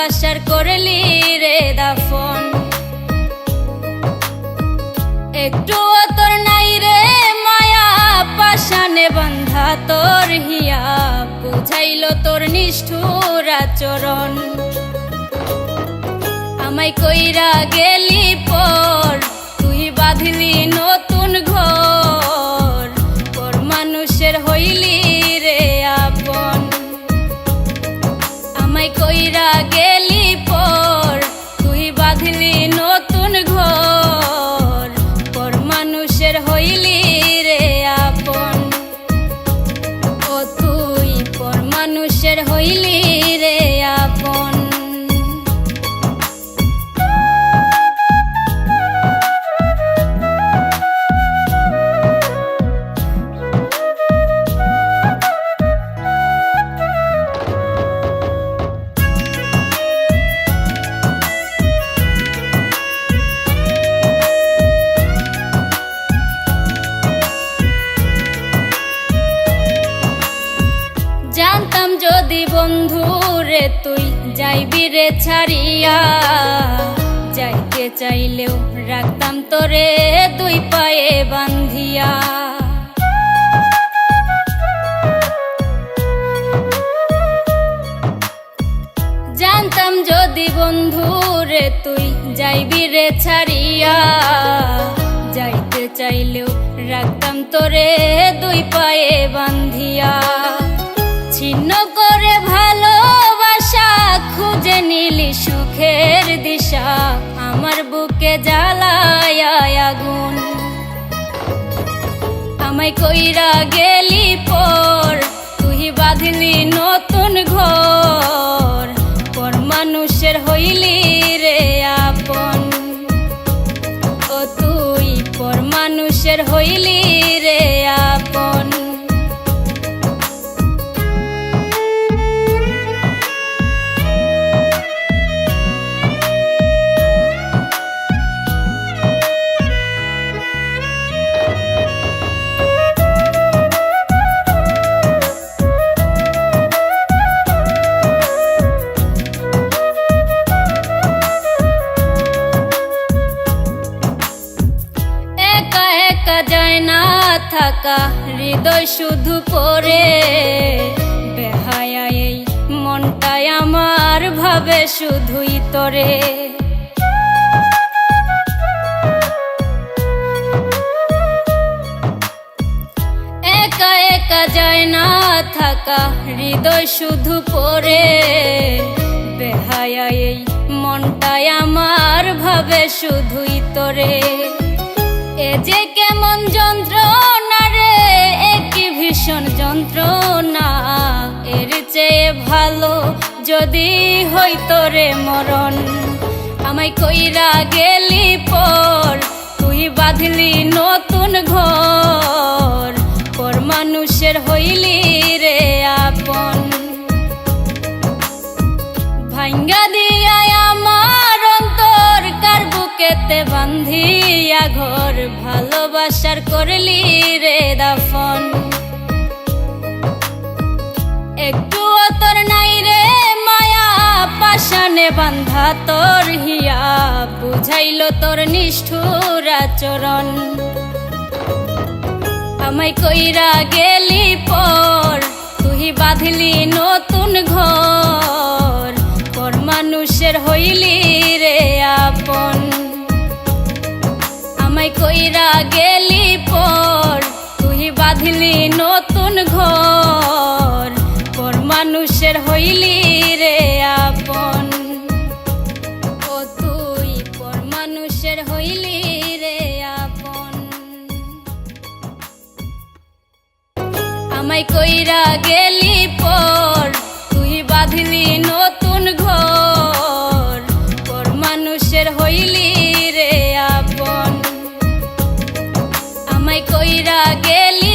ভালোবাসার করলি রে দাফন। একটু তোর নাই রে মায়া পাশানে বান্ধা তোর হিয়া, বুঝাইল তোর নিষ্ঠুর আচরণ। আমায় কইরা গেলি পর তুই বাঁধলি নতুন ঘর, পর মানুষের হইলি রে আপন। আমায় কইরা গেলি পর তুই বাঁধলি নতুন ঘর, পর মানুষের হইলি রে আপন। ও তুই পর মানুষের হইলি রে আপন। জানতাম যদি বন্ধু রে তুই যাইবি রে ছাড়িয়া, যাইতে চাইলেও রাখতাম তোরে দুই পায়ে বান্ধিয়া। জানতাম যদি বন্ধু রে তুই যাইবি রে ছাড়িয়া, যাইতে চাইলেও রাখতাম তোরে দুই পায়ে বান্ধিয়া। ছিন্ন করে ভালোবাসা খুঁজে নিলি সুখের দিশা, আমার বুকে জ্বালায় আগুন। আমায় কইরা গেলি পর তুই বাঁধলি নতুন ঘর, পর মানুষের হইলি রে আপন। ও তুই পর মানুষের হইলি রে আপন। যায় না থাকা হৃদয় শুধু পড়ে, বেহায়া এই মনটাই আমার ভাবে শুধুই তোরে। একা একা যায় না থাকা হৃদয় শুধু পড়ে, বেহায়া এই মনটাই আমার ভাবে শুধুই তোরে। এ যে কেমন যন্ত্রণা রে, একই ভীষণ যন্ত্রণা, এর চেয়ে ভালো যদি হইতো রে মরণ। আমায় কইরা গেলি পর তুই বাঁধলি নতুন ঘর, পর মানুষের হইলি রে আপন। ভাঙ্গা দিয়া আমার অন্তর কার বুকেতে বান্ধিয়া ঘর, ভালোবাসার করলি রে দাফন। একটু তোর নাই রে মায়া পাশানে বান্ধা তোর হিয়া, বুঝাইল তোর নিষ্ঠুর আচরণ। আমায় কইরা গেলি পর তুই বাঁধলি নতুন ঘর, পর মানুষের হইলি রে আপন। আমায় কইরা গেলি পর তুই বাঁধলি নতুন ঘর, পর মানুষের হইলি রে আপন। ও তুই পর মানুষের হইলি রে আপন। আমায় কইরা গেলি পর তুই বাঁধলি নতুন ঘর, পর মানুষের হইলি রে আপন। আমায় কইরা গেলি